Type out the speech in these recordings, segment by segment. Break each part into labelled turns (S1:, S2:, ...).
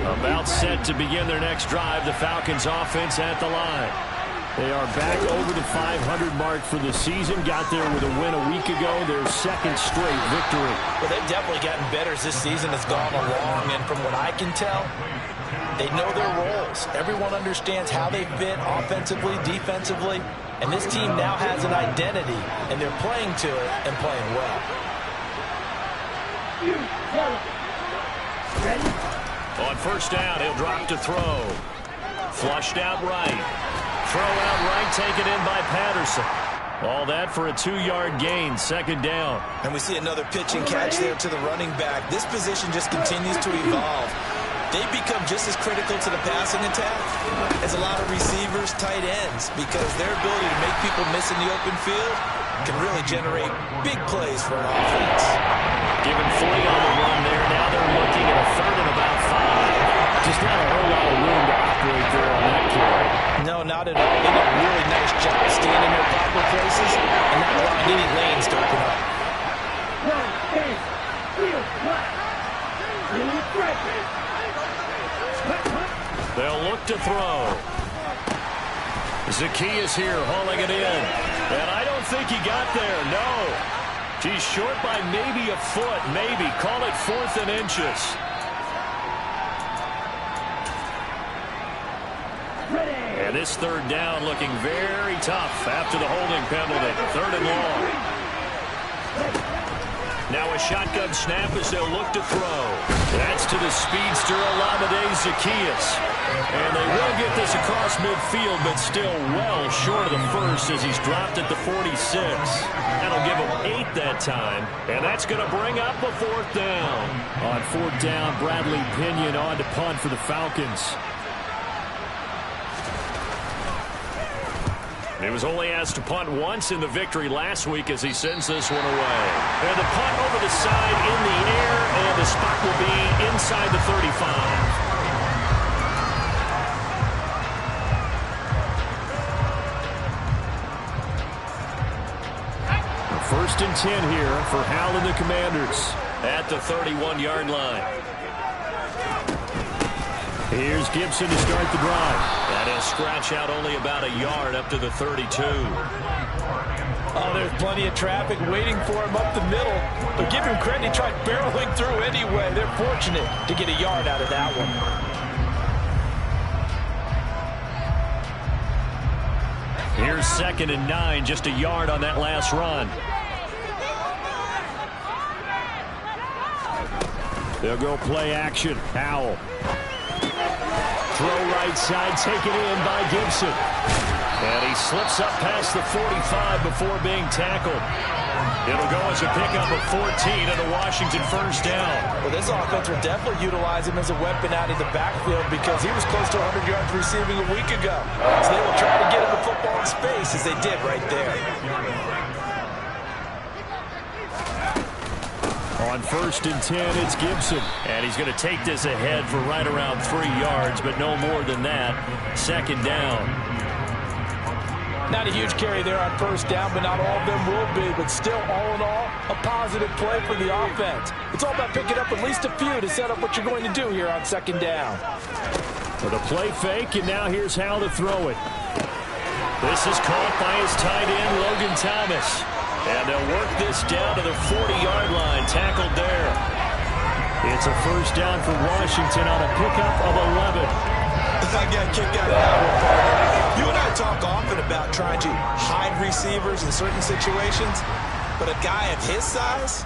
S1: About set to begin their next drive. The Falcons offense at the line. They are back over the 500 mark for the season. Got there with a win a week ago. Their second straight victory.
S2: Well, they've definitely gotten better as this season has gone along. And from what I can tell, they know their roles. Everyone understands how they fit offensively, defensively. And this team now has an identity, and they're playing to it and playing well.
S1: On first down, he'll drop to throw. Flushed out right. Throw out right, taken in by Patterson. All that for a 2-yard gain, second down.
S2: And we see another pitch and catch there to the running back. This position just continues to evolve. They become just as critical to the passing attack as a lot of receivers, tight ends, because their ability to make people miss in the open field can really generate big plays for an offense.
S1: Given 40 on the run there, now they're looking at a third and about 5. Just not a whole lot of room to operate there on that carry.
S2: No, not at all. They did a really nice job staying in their proper places and not allowing any lanes to open up.
S1: They'll look to throw. Zaccheaus here hauling it in. And I don't think he got there, no. He's short by maybe a foot, maybe. Call it 4th and inches. And this third down looking very tough after the holding penalty. 3rd and long. Now a shotgun snap as they'll look to throw. That's to the speedster, Olamide Zaccheaus. And they will get this across midfield, but still well short of the first as he's dropped at the 46. That'll give him 8 that time. And that's going to bring up a 4th down. On 4th down, Bradley Pinion on to punt for the Falcons. He was only asked to punt once in the victory last week as he sends this one away. And the punt over the side in the air, and the spot will be inside the 35. 1st and 10 here for Howell and the Commanders at the 31-yard line. Here's Gibson to start the drive. That is scratch out only about a yard up to the 32.
S2: Oh, there's plenty of traffic waiting for him up the middle. But give him credit, he tried barreling through anyway. They're fortunate to get a yard out of that one.
S1: Here's 2nd and 9, just a yard on that last run. They'll go play action. Howell. Throw right side, taken in by Gibson. And he slips up past the 45 before being tackled. It'll go as a pickup of 14 and a Washington first down.
S2: Well, this offense will definitely utilize him as a weapon out of the backfield because he was close to 100 yards receiving a week ago. So they will try to get him the football in space as they did right there.
S1: On 1st and 10, it's Gibson. And he's going to take this ahead for right around 3 yards, but no more than that. 2nd down.
S2: Not a huge carry there on 1st down, but not all of them will be. But still, all in all, a positive play for the offense. It's all about picking up at least a few to set up what you're going to do here on 2nd down.
S1: With a play fake, and now here's Howell to throw it. This is caught by his tight end, Logan Thomas. And they'll work this down to the 40-yard line, tackled there. It's a first down for Washington on a pickup of 11.
S2: I got kicked out of that one, partner. You and I talk often about trying to hide receivers in certain situations, but a guy of his size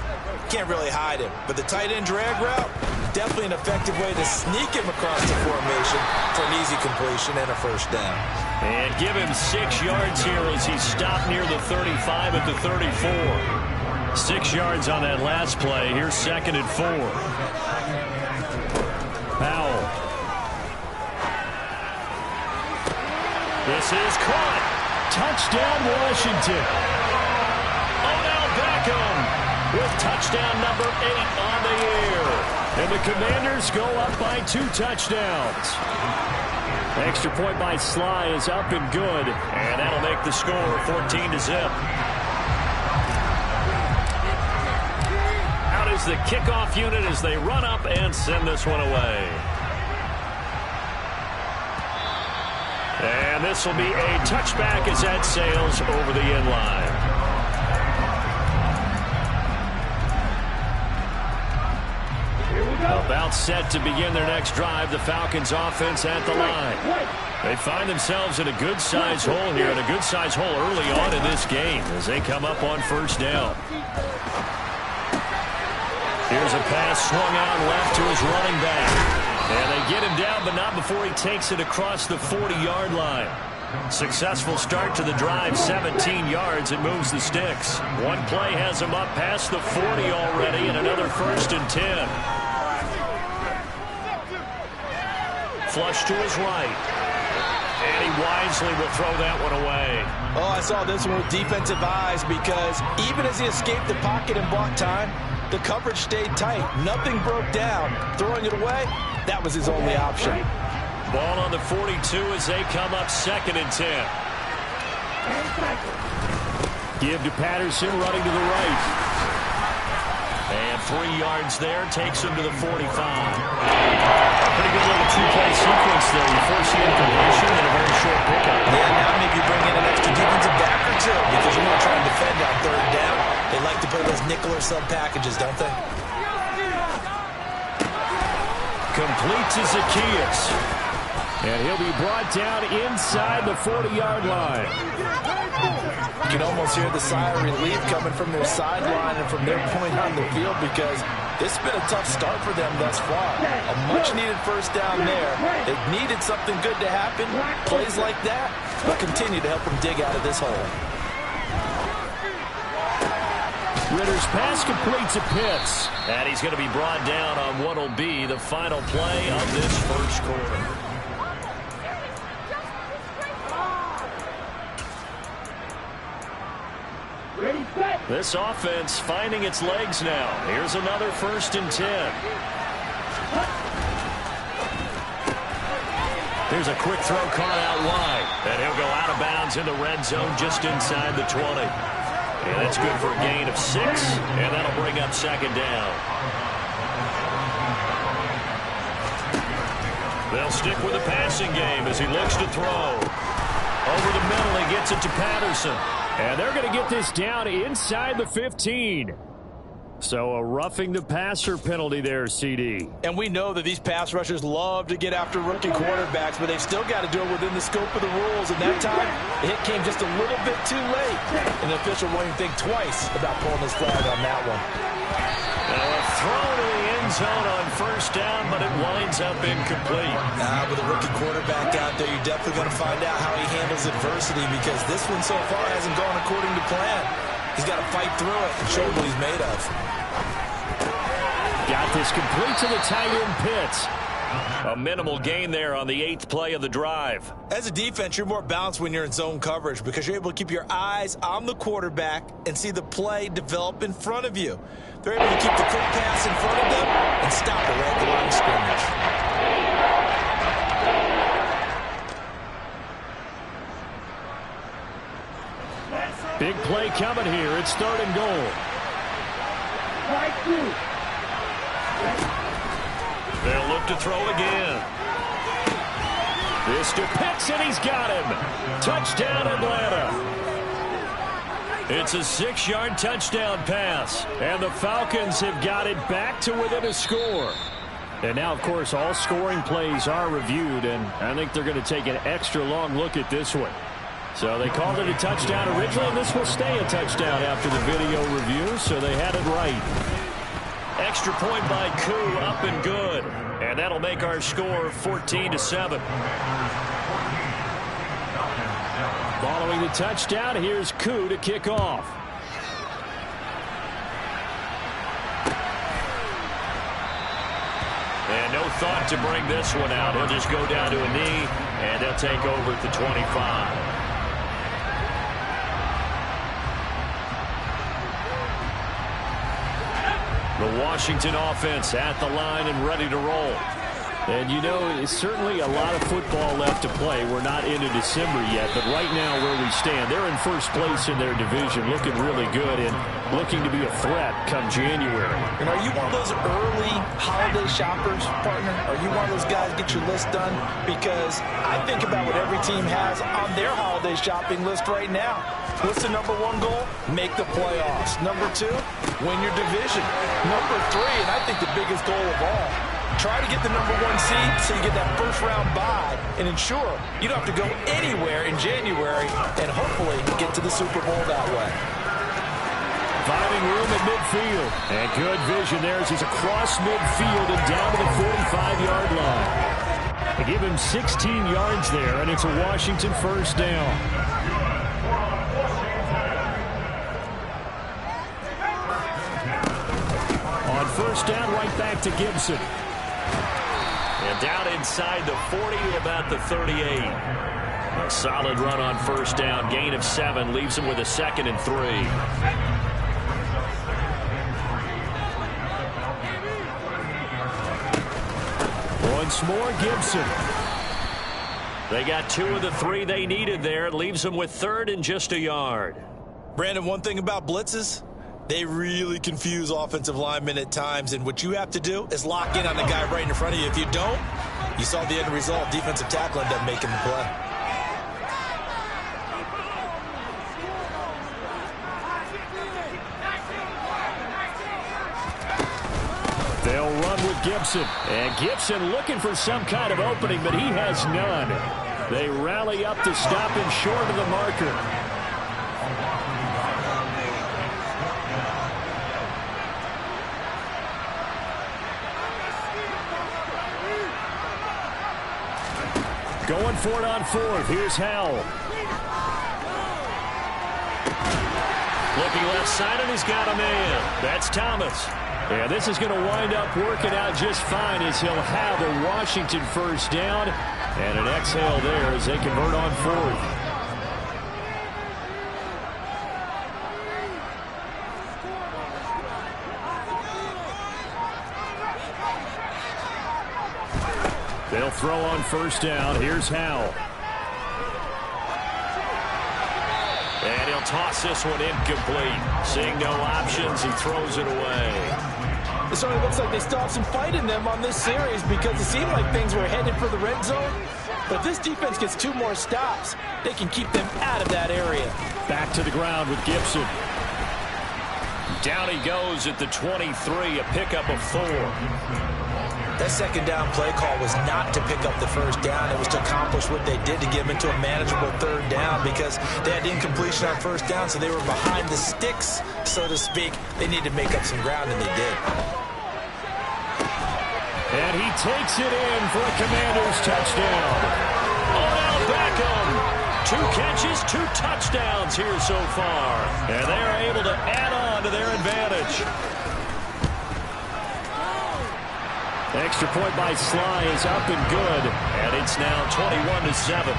S2: can't really hide him. But the tight end drag route, definitely an effective way to sneak him across the formation for an easy completion and a first down.
S1: And give him 6 yards here as he's stopped near the 35 at the 34. 6 yards on that last play. Here's 2nd and 4. Powell. This is caught. Touchdown, Washington. Odell Beckham with touchdown number 8 on the year. And the Commanders go up by 2 touchdowns. Extra point by Sly is up and good. And that'll make the score 14-0. Out is the kickoff unit as they run up and send this one away. And this will be a touchback as that sails over the end line. About set to begin their next drive, the Falcons offense at the line. They find themselves in a good-sized hole here, and a good-sized hole early on in this game as they come up on first down. Here's a pass swung out left to his running back. And they get him down, but not before he takes it across the 40-yard line. Successful start to the drive, 17 yards. It moves the sticks. One play has him up past the 40 already, and another 1st and 10. Flush to his right. And he wisely will throw that one away.
S2: Oh, I saw this one with defensive eyes because even as he escaped the pocket and bought time, the coverage stayed tight. Nothing broke down. Throwing it away, that was his only option.
S1: Ball on the 42 as they come up 2nd and 10. Give to Patterson running to the right. And 3 yards there takes him to the 45. Pretty good little two-play sequence there. You force the incompletion and a very short pickup.
S2: Yeah, now maybe bring in an extra defensive back or two because you want to try and defend on 3rd down. They like to play those nickel or sub packages, don't they?
S1: Complete to Zacchaeus. And he'll be brought down inside the 40-yard line.
S2: You can almost hear the sigh of relief coming from their sideline and from their point on the field because this has been a tough start for them thus far. A much-needed 1st down there. They needed something good to happen. Plays like that will continue to help them dig out of this hole.
S1: Ritter's pass completes to Pitts. And he's going to be brought down on what will be the final play of this 1st quarter. This offense finding its legs now. Here's another 1st and 10. Here's a quick throw caught out wide. And he'll go out of bounds in the red zone just inside the 20. And that's good for a gain of 6. And that'll bring up 2nd down. They'll stick with the passing game as he looks to throw. Over the middle, he gets it to Patterson. And they're going to get this down inside the 15. So a roughing the passer penalty there, CD.
S2: And we know that these pass rushers love to get after rookie quarterbacks, but they've still got to do it within the scope of the rules. And that time, the hit came just a little bit too late. And the official won't even think twice about pulling his flag on that one.
S1: Now a throw to the end zone on 1st down, but it winds up incomplete.
S2: With a rookie quarterback out there, you're definitely going to find out how he handles adversity because this one so far hasn't gone according to plan. He's got to fight through it and show what he's made of.
S1: Got this complete to the tight end Pitts. A minimal gain there on the 8th play of the drive.
S2: As a defense, you're more balanced when you're in zone coverage because you're able to keep your eyes on the quarterback and see the play develop in front of you. They're able to keep the quick pass in front of them and stop the red line scrimmage.
S1: Big play coming here. It's 3rd and goal. They'll look to throw again. This to Pitts, and he's got him. Touchdown, Atlanta. It's a 6-yard touchdown pass, and the Falcons have got it back to within a score. And now, of course, all scoring plays are reviewed, and I think they're going to take an extra long look at this one. So they called it a touchdown originally, and this will stay a touchdown after the video review, so they had it right. Extra point by Koo, up and good. And that'll make our score 14-7. Following the touchdown, here's Koo to kick off. And no thought to bring this one out. He'll just go down to a knee, and they'll take over at the 25. The Washington offense at the line and ready to roll. And, you know, it's certainly a lot of football left to play. We're not into December yet, but right now where we stand, they're in first place in their division, looking really good and looking to be a threat come January.
S2: And are you one of those early holiday shoppers, partner? Are you one of those guys get your list done? Because I think about what every team has on their holiday shopping list right now. What's the number one goal? Make the playoffs. Number two, win your division. Number three, and I think the biggest goal of all, try to get the number one seed so you get that first round bye and ensure you don't have to go anywhere in January and hopefully get to the Super Bowl that way.
S1: Finding room at midfield. And good vision there as he's across midfield and down to the 45-yard line. They give him 16 yards there, and it's a Washington first down. On first down, right back to Gibson. And down inside the 40 to about the 38. A solid run on first down. Gain of 7 leaves him with a 2nd and 3. Once more, Gibson. They got 2 of the 3 they needed there. It leaves them with 3rd and just a yard.
S2: Brandon, one thing about blitzes, they really confuse offensive linemen at times, and what you have to do is lock in on the guy right in front of you. If you don't, you saw the end result. Defensive tackle ended up making the play.
S1: They'll run with Gibson. And Gibson looking for some kind of opening, but he has none. They rally up to stop him short of the marker. Going for it on 4th. Here's Howell. Looking left side, and he's got a man. That's Thomas. Yeah, this is going to wind up working out just fine as he'll have a Washington first down. And an exhale there as they convert on 4th. They'll throw on first down. Here's Howell. And he'll toss this one incomplete. Seeing no options, he throws it away.
S2: It certainly looks like they still have some fight in them on this series because it seemed like things were headed for the red zone. But if this defense gets 2 more stops, they can keep them out of that area.
S1: Back to the ground with Gibson. Down he goes at the 23, a pickup of 4.
S2: That second down play call was not to pick up the first down. It was to accomplish what they did to get them into a manageable 3rd down because they had incompletion on first down, so they were behind the sticks, so to speak. They needed to make up some ground, and they did.
S1: And he takes it in for a Commanders touchdown. Odell Beckham. 2 catches, 2 touchdowns here so far. And they are able to add on to their advantage. Extra point by Sly is up and good, and it's now 21-7.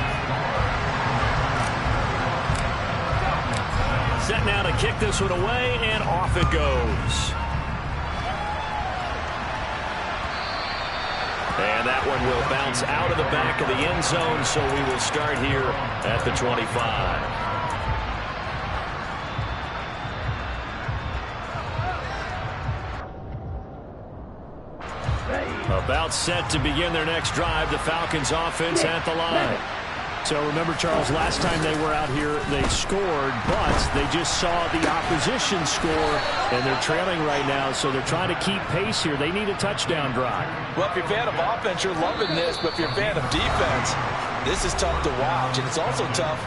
S1: Set now to kick this one away, and off it goes. And that one will bounce out of the back of the end zone, so we will start here at the 25. About set to begin their next drive, the Falcons offense at the line. So remember, Charles, last time they were out here, they scored, but they just saw the opposition score, and they're trailing right now, so they're trying to keep pace here. They need a touchdown drive.
S2: Well, if you're a fan of offense, you're loving this, but if you're a fan of defense, this is tough to watch, and it's also tough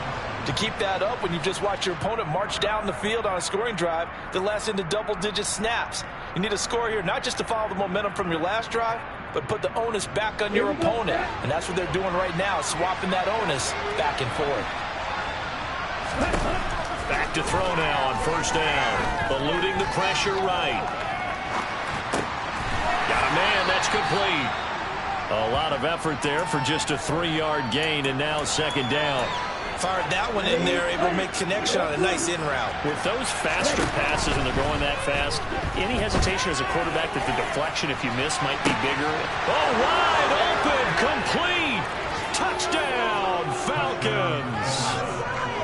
S2: to keep that up when you just watch your opponent march down the field on a scoring drive that lasts into double-digit snaps. You need a score here, not just to follow the momentum from your last drive, but put the onus back on your opponent. And that's what they're doing right now, swapping that onus back and forth.
S1: Back to throw now on first down. Eluding the pressure right. Got a man, that's complete. A lot of effort there for just a 3-yard gain, and now second down.
S2: Fired that one in there, able to make connection on a nice in route.
S1: With those faster passes and they're going that fast, any hesitation as a quarterback that the deflection, if you miss, might be bigger. Oh, wide open, complete, touchdown, Falcons.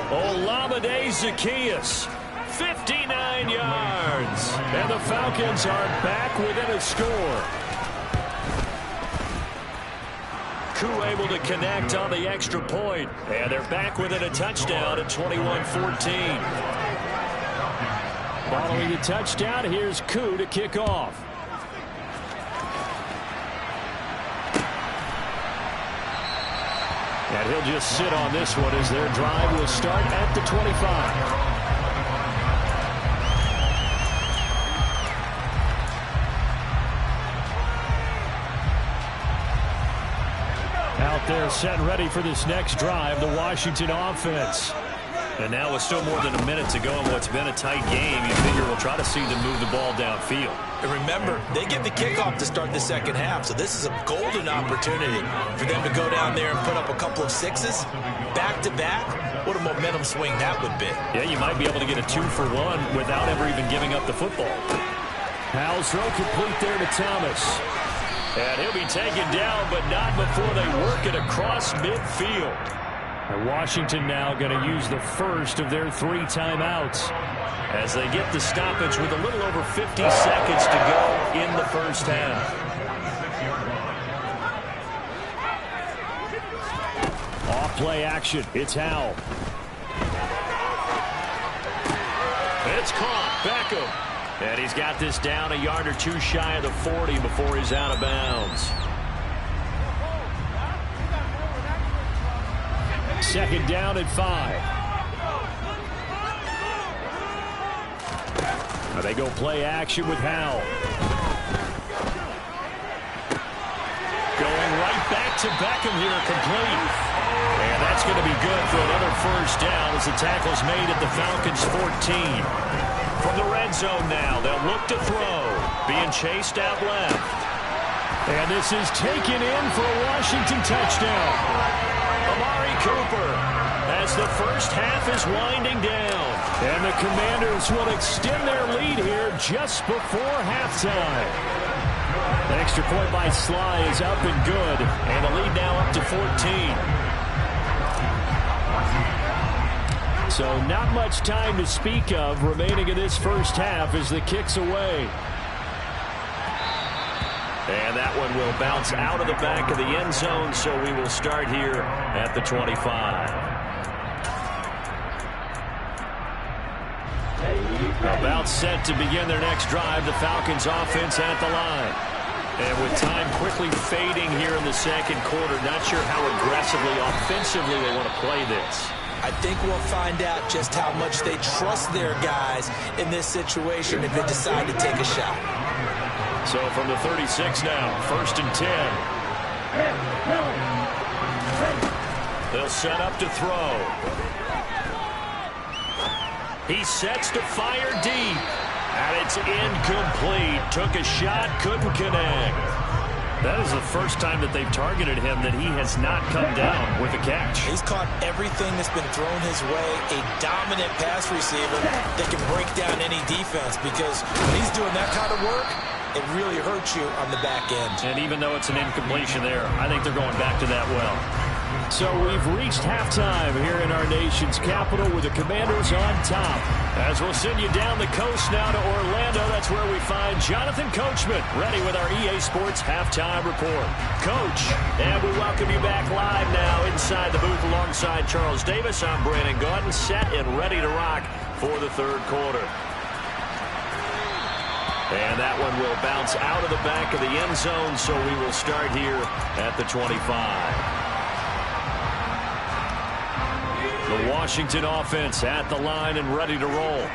S1: Olamide Zaccheaus, 59 yards, and the Falcons are back within a score. Koo able to connect on the extra point. And they're back within a touchdown at 21-14. Following the touchdown, here's Koo to kick off. And he'll just sit on this one as their drive will start at the 25. Out there set ready for this next drive, the Washington offense. And now with still more than a minute to go in what's been a tight game, you figure we'll try to see them move the ball downfield.
S2: And remember, they get the kickoff to start the second half, so this is a golden opportunity for them to go down there and put up a couple of sixes back-to-back. What a momentum swing that would be.
S1: Yeah, you might be able to get a 2-for-1 without ever even giving up the football. Howell's throw complete there to Thomas. And he'll be taken down, but not before they work it across midfield. And Washington now going to use the first of their 3 timeouts as they get the stoppage with a little over 50 seconds to go in the first half. Off play action. It's Howell. It's caught. Beckham. And he's got this down a yard or 2 shy of the 40 before he's out of bounds. Second down at 5. Now they go play action with Howell. Going right back to Beckham here, complete. And that's going to be good for another first down as the tackle's made at the Falcons' 14. From the red zone now, they'll look to throw. Being chased out left. And this is taken in for a Washington touchdown. Amari Cooper as the first half is winding down. And the Commanders will extend their lead here just before halftime. The extra point by Sly is up and good. And the lead now up to 14. So not much time to speak of remaining in this first half as the kick's away. And that one will bounce out of the back of the end zone, so we will start here at the 25. About set to begin their next drive, the Falcons offense at the line. And with time quickly fading here in the second quarter, not sure how aggressively, offensively they want to play this.
S2: I think we'll find out just how much they trust their guys in this situation if they decide to take a shot.
S1: So from the 36 now, 1st and 10. They'll set up to throw. He sets to fire deep. And it's incomplete. Took a shot, couldn't connect. That is the first time that they've targeted him that he has not come down with a catch.
S2: He's caught everything that's been thrown his way. A dominant pass receiver that can break down any defense, because when he's doing that kind of work, it really hurts you on the back end.
S1: And even though it's an incompletion there, I think they're going back to that well. So we've reached halftime here in our nation's capital with the Commanders on top. As we'll send you down the coast now to Orlando, that's where we find Jonathan Coachman ready with our EA Sports Halftime Report. Coach, and we welcome you back live now inside the booth alongside Charles Davis. I'm Brandon Gaudin, set and ready to rock for the third quarter. And that one will bounce out of the back of the end zone, so we will start here at the 25. The Washington offense at the line and ready to roll.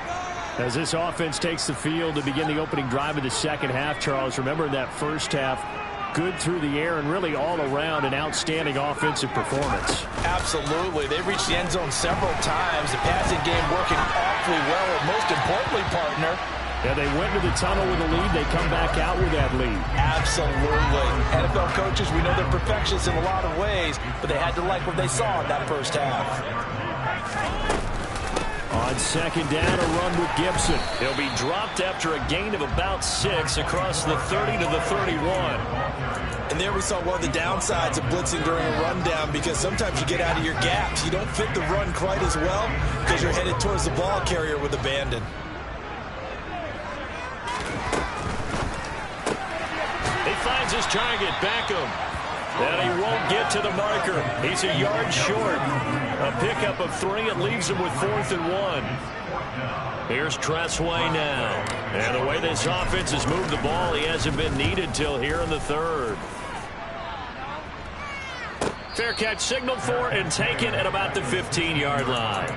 S1: As this offense takes the field to begin the opening drive of the second half, Charles, remember in that first half, good through the air and really all around an outstanding offensive performance.
S2: Absolutely. They reached the end zone several times. The passing game working awfully well, and most importantly, partner,
S1: yeah, they went to the tunnel with a lead. They come back out with that lead.
S2: Absolutely. NFL coaches, we know they're perfectionists in a lot of ways, but they had to like what they saw in that first half.
S1: On second down, a run with Gibson. He'll be dropped after a gain of about 6 across the 30 to the 31.
S2: And there we saw one of the downsides of blitzing during a rundown, because sometimes you get out of your gaps. You don't fit the run quite as well because you're headed towards the ball carrier with abandon.
S1: He finds his target, Beckham. And he won't get to the marker. He's a yard short. A pickup of 3. It leaves him with 4th and 1. Here's Tressway now. And the way this offense has moved the ball, he hasn't been needed till here in the 3rd. Fair catch signaled for and taken at about the 15-yard line.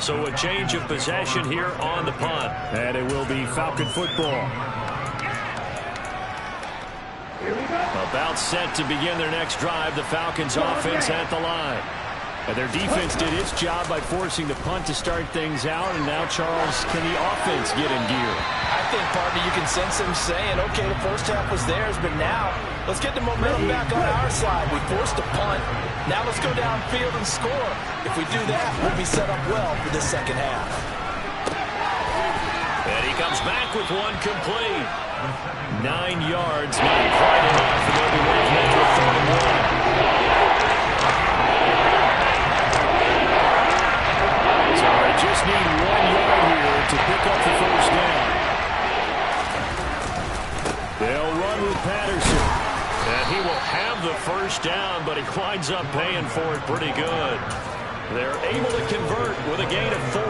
S1: So a change of possession here on the punt. And it will be Falcon football. About set to begin their next drive, the Falcons offense at the line. And their defense did its job by forcing the punt to start things out. And now, Charles, can the offense get in gear?
S2: I think, partner, you can sense them saying, okay, the first half was theirs, but now let's get the momentum back on our side. We forced a punt. Now let's go downfield and score. If we do that, we'll be set up well for the second half.
S1: And he comes back with one complete. 9 yards, not quite enough, and they'll be left with 3rd and 1. So they just need 1 yard here to pick up the first down. They'll run with Patterson. And he will have the first down, but he winds up paying for it pretty good. They're able to convert with a gain of 4.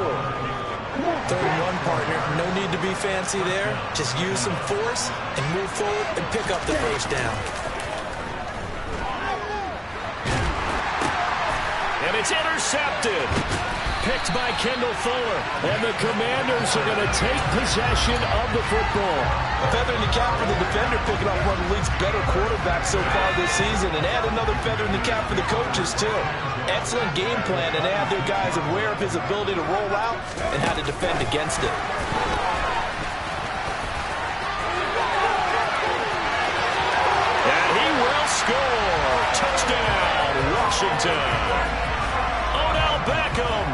S2: 3rd and 1, partner. No need to be fancy there. Just use some force and move forward and pick up the first down.
S1: And it's intercepted. Picked by Kendall Fuller. And the Commanders are going to take possession of the football.
S2: A feather in the cap for the defender, picking up one of the league's better quarterbacks so far this season. And add another feather in the cap for the coaches, too. Excellent game plan, and they have their guys aware of his ability to roll out and how to defend against it.
S1: And he will score. Touchdown, Washington. Odell Beckham.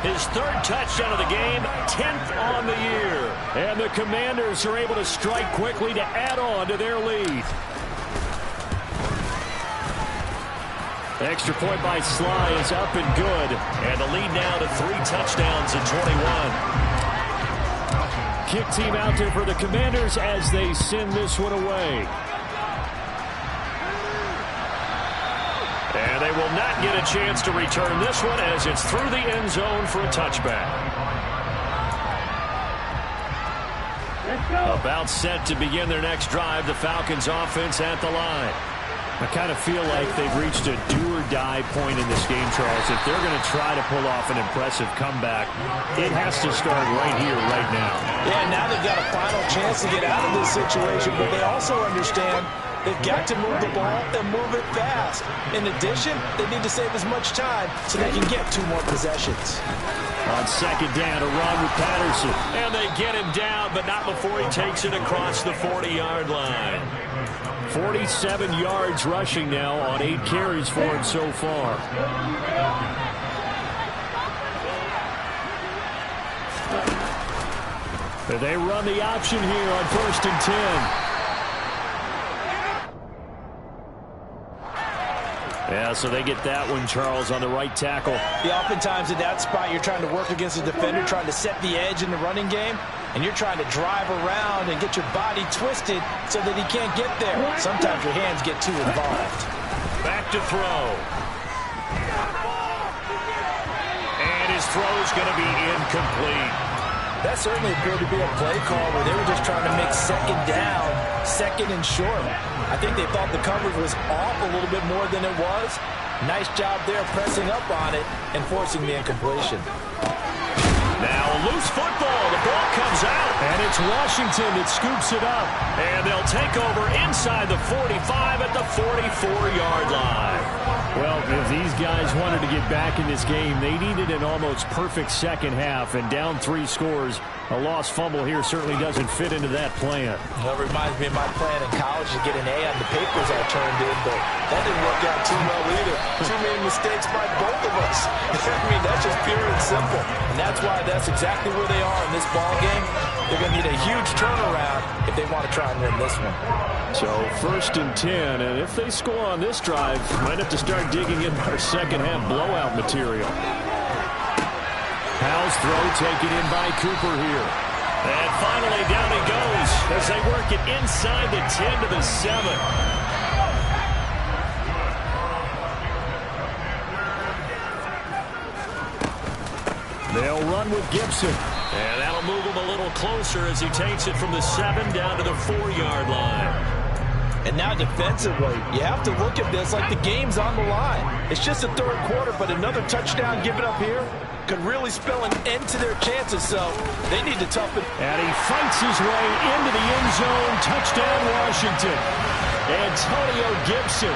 S1: His 3rd touchdown of the game, 10th on the year. And the Commanders are able to strike quickly to add on to their lead. Extra point by Sly is up and good. And the lead now to 3 touchdowns in 21. Kick team out there for the Commanders as they send this one away. And they will not get a chance to return this one as it's through the end zone for a touchback. About set to begin their next drive, the Falcons offense at the line. I kind of feel like they've reached a do-or-die point in this game, Charles. If they're going to try to pull off an impressive comeback, it has to start right here, right now.
S2: Yeah, now they've got a final chance to get out of this situation, but they also understand they've got to move the ball and move it fast. In addition, they need to save as much time so they can get 2 more possessions.
S1: On 2nd down, a run with Patterson. And they get him down, but not before he takes it across the 40-yard line. 47 yards rushing now on 8 carries for him so far. They run the option here on 1st and 10. Yeah, so they get that one, Charles, on the right tackle.
S2: Yeah, oftentimes in that spot, you're trying to work against a defender, trying to set the edge in the running game, and you're trying to drive around and get your body twisted so that he can't get there. Sometimes your hands get too involved.
S1: Back to throw. And his throw is going to be incomplete.
S2: That certainly appeared to be a play call where they were just trying to make 2nd down, 2nd and short. I think they thought the coverage was off a little bit more than it was. Nice job there pressing up on it and forcing the incompletion.
S1: Now a loose football. The ball comes out. And it's Washington that scoops it up. And they'll take over inside the 45 at the 44-yard line. Well, if these guys wanted to get back in this game, they needed an almost perfect second half. And down 3 scores, a lost fumble here certainly doesn't fit into that plan.
S2: That reminds me of my plan in college to get an A on the papers I turned in, but that didn't work out too well either. Too many mistakes by both of us. I mean, that's just pure and simple. And that's why that's exactly where they are in this ball game. They're going to need a huge turnaround if they want to try and win this one.
S1: So 1st and 10, and if they score on this drive, might have to start digging in our second half blowout material. Howell's throw taken in by Cooper here. And finally down he goes as they work it inside the 10 to the 7. They'll run with Gibson. And that'll move him a little closer as he takes it from the 7 down to the 4-yard line.
S2: And now defensively, you have to look at this like the game's on the line. It's just the third quarter, but another touchdown given up here could really spell an end to their chances, so they need to toughen.
S1: And he fights his way into the end zone. Touchdown, Washington. Antonio Gibson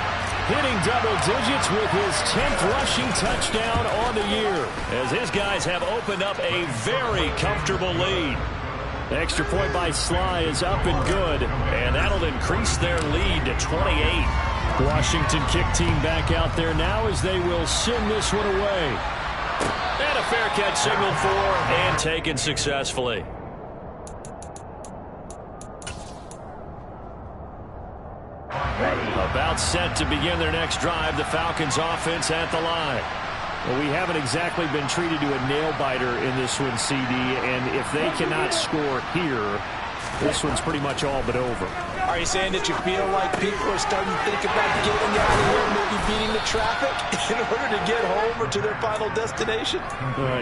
S1: hitting double digits with his 10th rushing touchdown on the year, as his guys have opened up a very comfortable lead. The extra point by Sly is up and good, and that'll increase their lead to 28. Washington kick team back out there now as they will send this one away. And a fair catch signaled for and taken successfully. About set to begin their next drive, the Falcons offense at the line. Well, we haven't exactly been treated to a nail-biter in this one, CD, and if they cannot score here, this one's pretty much all but over.
S2: Are you saying that you feel like people are starting to think about getting out of here, maybe beating the traffic in order to get home or to their final destination?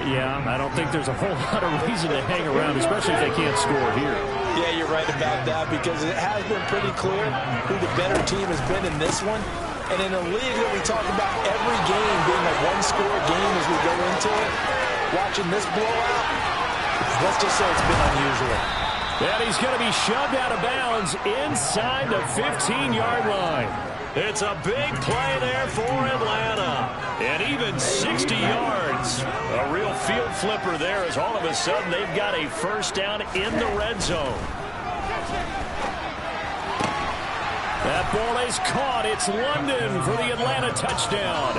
S1: Yeah, I don't think there's a whole lot of reason to hang around, especially if they can't score here.
S2: Yeah, you're right about that, because it has been pretty clear who the better team has been in this one. And in a league that we talk about every game being a one-score game as we go into it, watching this blowout, let's just say it's been unusual.
S1: And he's going to be shoved out of bounds inside the 15-yard line. It's a big play there for Atlanta. And even 60 yards. A real field flipper there as all of a sudden they've got a first down in the red zone. That ball is caught. It's London for the Atlanta touchdown.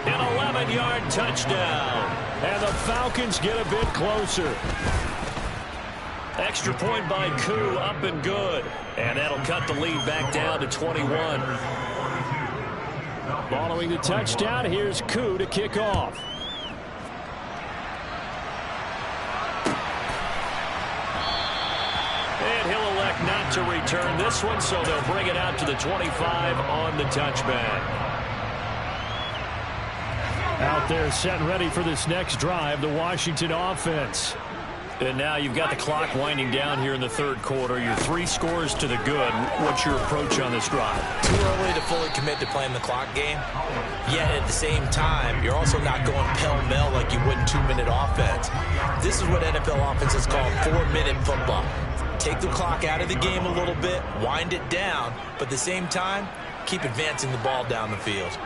S1: An 11-yard touchdown. And the Falcons get a bit closer. Extra point by Koo, up and good. And that'll cut the lead back down to 21. Following the touchdown, here's Koo to kick off. And he'll elect not to return this one, so they'll bring it out to the 25 on the touchback. Out there set and ready for this next drive, the Washington offense. And now you've got the clock winding down here in the third quarter. Your 3 scores to the good. What's your approach on this drive?
S2: Too early to fully commit to playing the clock game. Yet at the same time, you're also not going pell-mell like you would in 2-minute offense. This is what NFL offenses call 4-minute football. Take the clock out of the game a little bit, wind it down, but at the same time, keep advancing the ball down the field.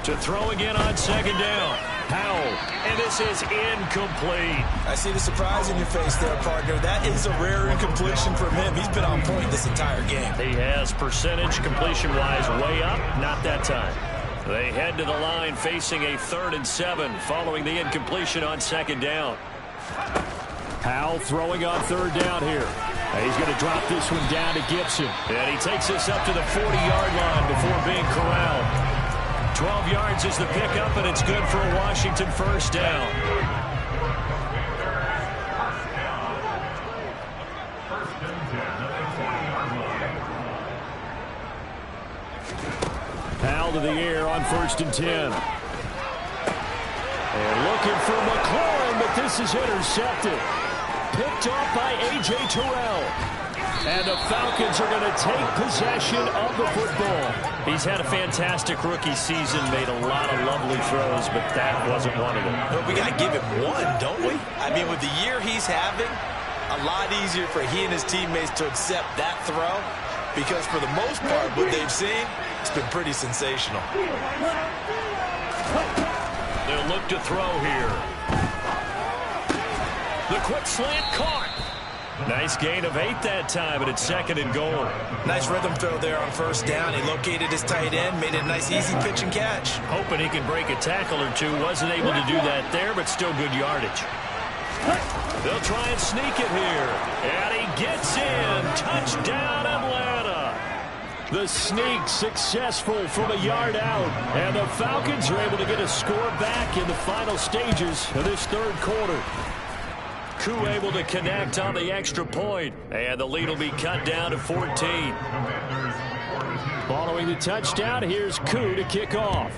S1: To throw again on second down. Powell, and this is incomplete.
S2: I see the surprise in your face there, partner. That is a rare incompletion from him. He's been on point this entire game.
S1: He has percentage completion-wise way up, not that time. They head to the line facing a 3rd and 7 following the incompletion on second down. Powell throwing on 3rd down here. He's going to drop this one down to Gibson. And he takes this up to the 40-yard line before being corralled. 12 yards is the pickup, and it's good for a Washington first down. Powell to the air on 1st and 10. And looking for McLaurin, but this is intercepted. Picked off by A.J. Terrell. And the Falcons are going to take possession of the football. He's had a fantastic rookie season, made a lot of lovely throws, but that wasn't one of them.
S2: But we got to give him one, don't we? I mean, with the year he's having, a lot easier for he and his teammates to accept that throw, because for the most part, what they've seen, it's been pretty sensational.
S1: They'll look to throw here. The quick slant caught. Nice gain of 8 that time, but it's 2nd and goal.
S2: Nice rhythm throw there on 1st down. He located his tight end, made it a nice, easy pitch and catch.
S1: Hoping he can break a tackle or two. Wasn't able to do that there, but still good yardage. They'll try and sneak it here. And he gets in. Touchdown, Atlanta. The sneak successful from a yard out. And the Falcons are able to get a score back in the final stages of this third quarter. Koo able to connect on the extra point, and the lead will be cut down to 14. Following the touchdown, here's Koo to kick off.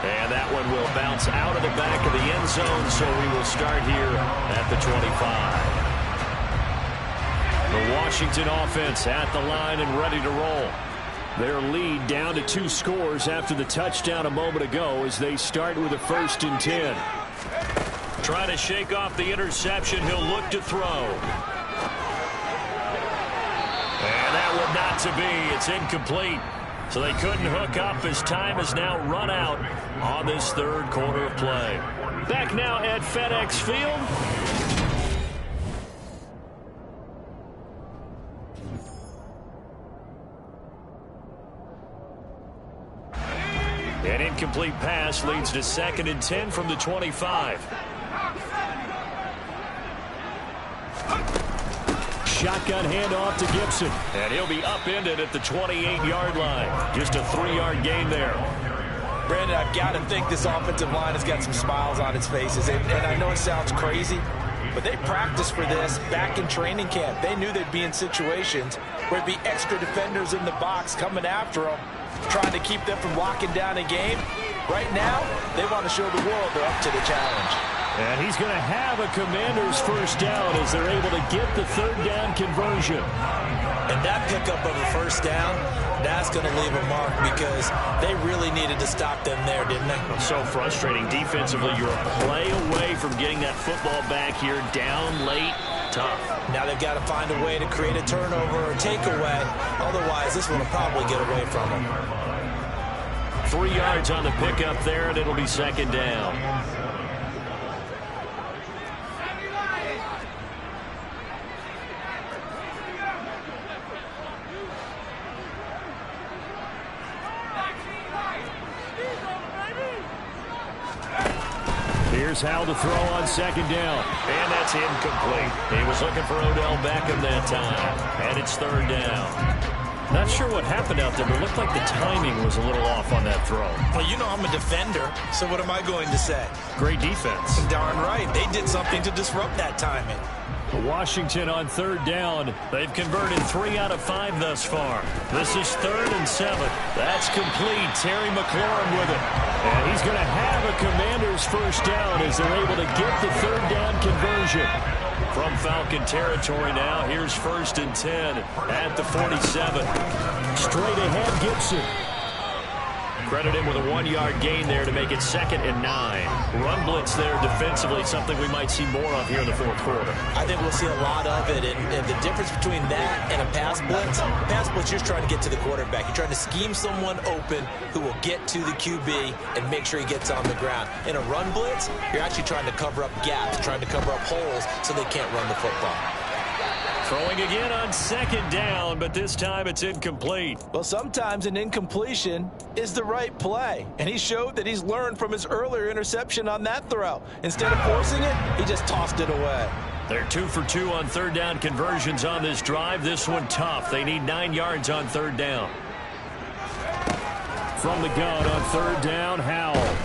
S1: And that one will bounce out of the back of the end zone, so we will start here at the 25. The Washington offense at the line and ready to roll. Their lead down to 2 scores after the touchdown a moment ago as they start with a 1st and 10. Trying to shake off the interception. He'll look to throw. And that one not to be. It's incomplete. So they couldn't hook up as time has now run out on this 3rd quarter of play. Back now at FedEx Field. An incomplete pass leads to 2nd and 10 from the 25. Shotgun handoff to Gibson. And he'll be upended at the 28-yard line. Just a 3-yard gain there.
S2: Brandon, I've got to think this offensive line has got some smiles on its faces. And I know it sounds crazy, but they practiced for this back in training camp. They knew they'd be in situations where there'd be extra defenders in the box coming after them, trying to keep them from locking down a game. Right now, they want to show the world they're up to the challenge.
S1: And he's going to have a Commanders 1st down as they're able to get the 3rd down conversion.
S2: And that pickup of a 1st down, that's going to leave a mark because they really needed to stop them there, didn't they?
S1: So frustrating. Defensively, you're a play away from getting that football back here down late. Tough.
S2: Now they've got to find a way to create a turnover or takeaway. Otherwise, this one will probably get away from them.
S1: 3 yards on the pickup there, and it'll be 2nd down. Here's how to throw on 2nd down. And that's incomplete. He was looking for Odell Beckham that time. And it's 3rd down. Not sure what happened out there, but it looked like the timing was a little off on that throw.
S2: Well, you know I'm a defender, so what am I going to say?
S1: Great defense.
S2: Darn right. They did something to disrupt that timing.
S1: Washington on 3rd down. They've converted 3 out of 5 thus far. This is 3rd and 7. That's complete. Terry McLaurin with it. And he's going to have a Commanders 1st down as they're able to get the 3rd down conversion. From Falcon territory now, here's 1st and 10 at the 47. Straight ahead, Gibson. Credit him with a 1-yard gain there to make it 2nd and 9. Run blitz there defensively, something we might see more of here in the 4th quarter.
S2: I think we'll see a lot of it, and the difference between that and a pass blitz, you're just trying to get to the quarterback. You're trying to scheme someone open who will get to the QB and make sure he gets on the ground. In a run blitz, you're actually trying to cover up gaps, trying to cover up holes so they can't run the football.
S1: Throwing again on 2nd down, but this time it's incomplete.
S2: Well, sometimes an incompletion is the right play, and he showed that he's learned from his earlier interception on that throw. Instead of forcing it, he just tossed it away.
S1: They're 2 for 2 on 3rd down conversions on this drive. This one tough. They need 9 yards on 3rd down. From the gun on 3rd down, Howell.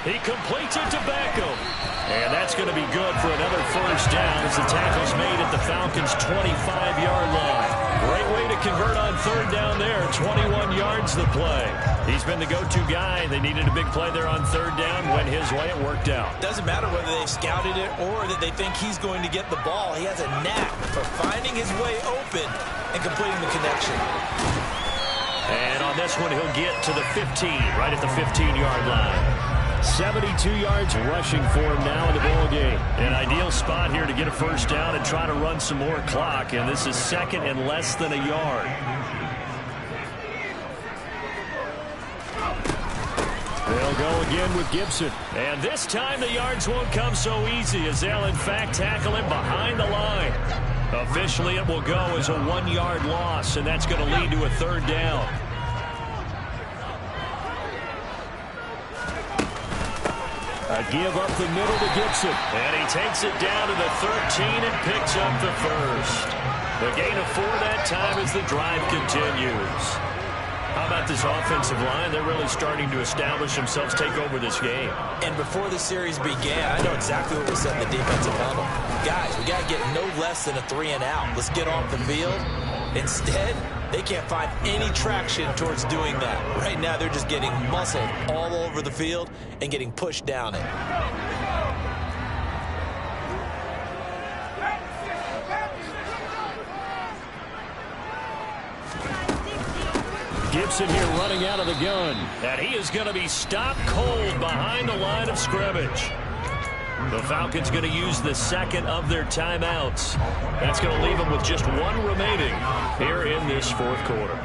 S1: He completes it to Beckham. And that's going to be good for another 1st down as the tackle's made at the Falcons' 25-yard line. Great way to convert on 3rd down there. 21 yards the play. He's been the go-to guy. They needed a big play there on 3rd down. Went his way. It worked out.
S2: Doesn't matter whether they've scouted it or that they think he's going to get the ball. He has a knack for finding his way open and completing the connection.
S1: And on this one, he'll get to the 15, right at the 15-yard line. 72 yards rushing for him now in the ball game. An ideal spot here to get a 1st down and try to run some more clock. And this is 2nd and less than a yard. They'll go again with Gibson. And this time the yards won't come so easy as they'll in fact tackle him behind the line. Officially it will go as a 1-yard loss, and that's going to lead to a 3rd down. A give up the middle to Gibson. And he takes it down to the 13 and picks up the 1st. The gain of 4 that time as the drive continues. How about this offensive line? They're really starting to establish themselves, take over this game.
S2: And before the series began, I know exactly what we said in the defensive huddle. Guys, we got to get no less than a 3 and out. Let's get off the field. Instead, They can't find any traction towards doing that. Right now, they're just getting muscled all over the field and getting pushed down it.
S1: Gibson here running out of the gun. And he is going to be stopped cold behind the line of scrimmage. The Falcons going to use the second of their timeouts. That's going to leave them with just one remaining here in this fourth quarter.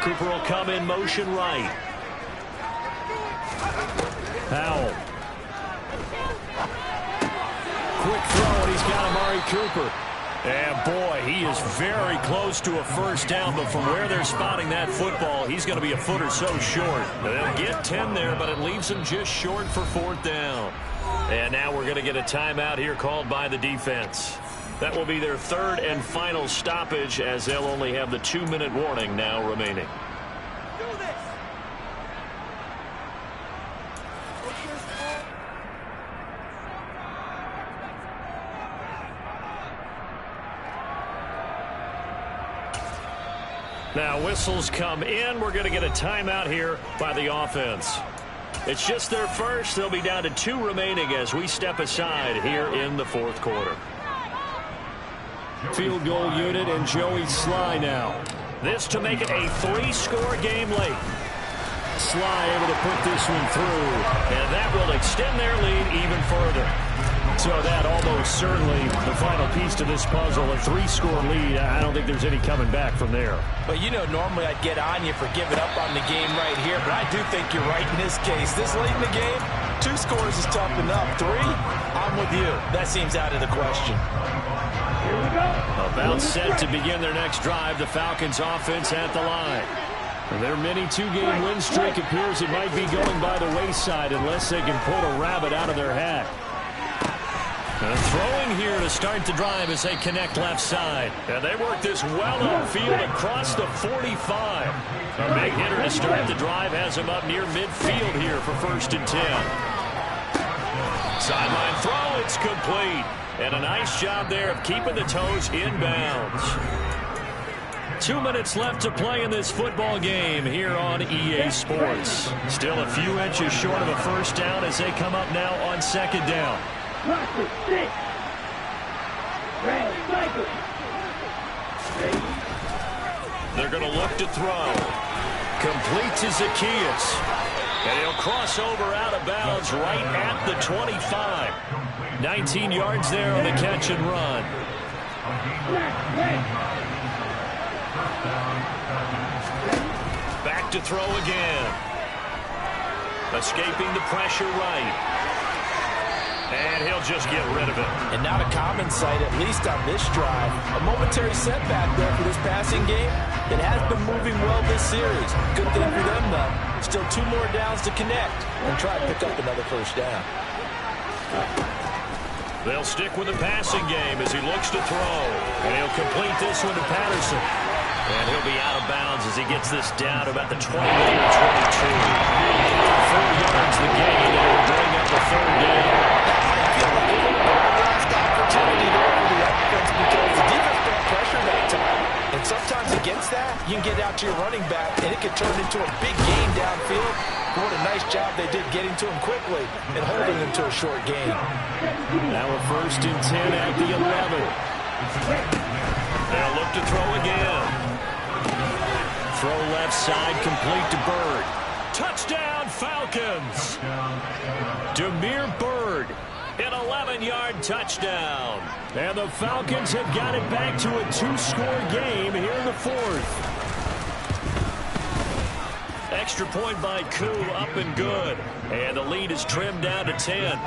S1: Cooper will come in motion right. Powell. Quick throw, and he's got Amari Cooper. And boy, he is very close to a first down, but from where they're spotting that football, he's going to be a foot or so short. They'll get 10 there, but it leaves him just short for fourth down. And now we're going to get a timeout here called by the defense. That will be their third and final stoppage, as they'll only have the 2-minute warning now remaining. Now whistles come in. We're going to get a timeout here by the offense. It's just their first. They'll be down to 2 remaining as we step aside here in the fourth quarter. Field goal unit and Joey Sly now. This to make it a 3-score game late. Sly able to put this one through, and that will extend their lead even further. So that almost certainly the final piece to this puzzle, a 3-score lead. I don't think there's any coming back from there.
S2: But, you know, normally I'd get on you for giving up on the game right here, but I do think you're right in this case. This late in the game, 2 scores is tough enough. 3, I'm with you. That seems out of the question.
S1: Here we go. About set to begin their next drive. The Falcons offense at the line. Their mini 2-game win streak appears it might be going by the wayside unless they can pull a rabbit out of their hat. Throwing here to start the drive as they connect left side. And they work this well upfield across the 45. A big hitter to start the drive has him up near midfield here for 1st and 10. Sideline throw, it's complete. And a nice job there of keeping the toes in bounds. 2 minutes left to play in this football game here on EA Sports. Still a few inches short of a first down as they come up now on 2nd down. They're going to look to throw. Complete to Zacchaeus. And he'll cross over out of bounds right at the 25. 19 yards there on the catch and run. Back to throw again. Escaping the pressure right. And he'll just get rid of it. And not a common sight, at least on this drive. A momentary setback there for this passing game. It has been moving well this series. Good thing for them, though. Still 2 more downs to connect and try to pick up another first down. They'll stick with the passing game as he looks to throw. And he'll complete this one to Patterson. And he'll be out of bounds as he gets this down to about the 20 or 22. 4 yards the gain, and he'll bring up a 3rd down. Opportunity there for the offense because the defense put pressure that time. And sometimes against that, you can get out to your running back, and it can turn into a big gain downfield. But what a nice job they did getting to him quickly and holding him to a short gain. Now a 1st and 10 at the 11. They'll look to throw again. Throw left side, complete to Bird. Touchdown, Falcons! Damiere Byrd. An 11-yard touchdown. And the Falcons have got it back to a 2-score game here in the 4th. Extra point by Koo, up and good. And the lead is trimmed down to 10.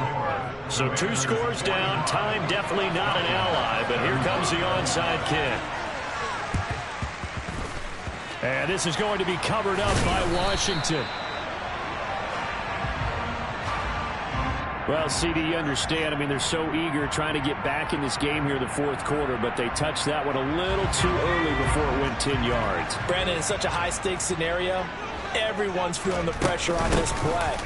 S1: So 2 scores down. Time definitely not an ally, but here comes the onside kick. And this is going to be covered up by Washington. Well, CD, you understand. I mean, they're so eager trying to get back in this game here in the 4th quarter, but they touched that one a little too early before it went 10 yards.
S2: Brandon, in such a high-stakes scenario, everyone's feeling the pressure on this play.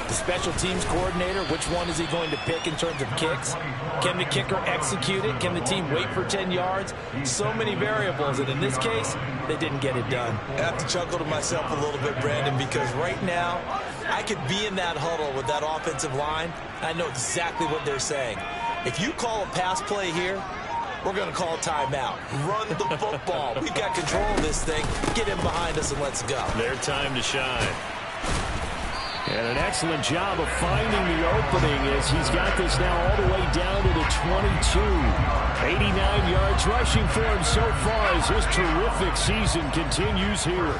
S2: The special teams coordinator, which one is he going to pick in terms of kicks? Can the kicker execute it? Can the team wait for 10 yards? So many variables, and in this case, they didn't get it done. I have to chuckle to myself a little bit, Brandon, because right now, I could be in that huddle with that offensive line. I know exactly what they're saying. If you call a pass play here, we're going to call timeout. Run the football. We've got control of this thing. Get him behind us and let's go.
S1: Their time to shine. And an excellent job of finding the opening as he's got this now all the way down to the 22. 89 yards rushing for him so far as his terrific season continues here.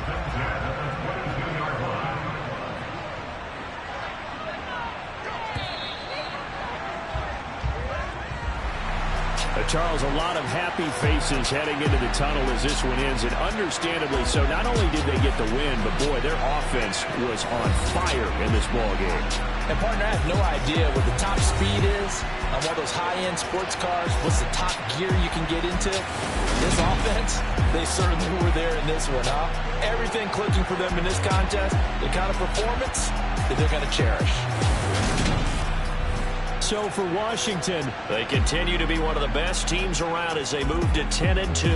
S1: Charles, a lot of happy faces heading into the tunnel as this one ends, and understandably so. Not only did they get the win, but boy, their offense was on fire in this ball game.
S2: And partner, I have no idea what the top speed is on one of those high-end sports cars. What's the top gear you can get into? This offense, they certainly were there in this one, huh? Everything clicking for them in this contest, the kind of performance that they're going to cherish.
S1: So for Washington, they continue to be one of the best teams around as they move to 10-2.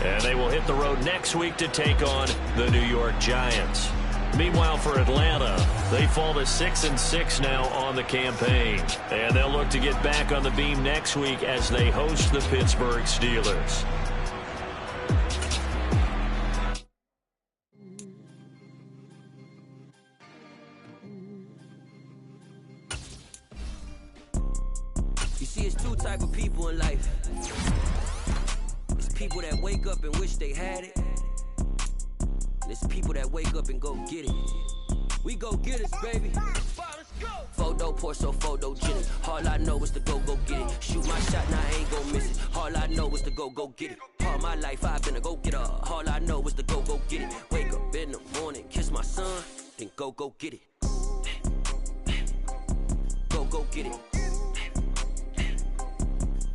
S1: And they will hit the road next week to take on the New York Giants. Meanwhile, for Atlanta, they fall to 6-6 now on the campaign. And they'll look to get back on the beam next week as they host the Pittsburgh Steelers.
S3: Type of people in life. It's people that wake up and wish they had it. And it's people that wake up and go get it. We go get it, baby. Photo pour so photogenic. All I know is to go get it. Shoot my shot, now I ain't gon' miss it. All I know is to go get it. All my life I've been a go getter. All I know is to go get it. Wake up in the morning, kiss my son, then go get it. Go get it.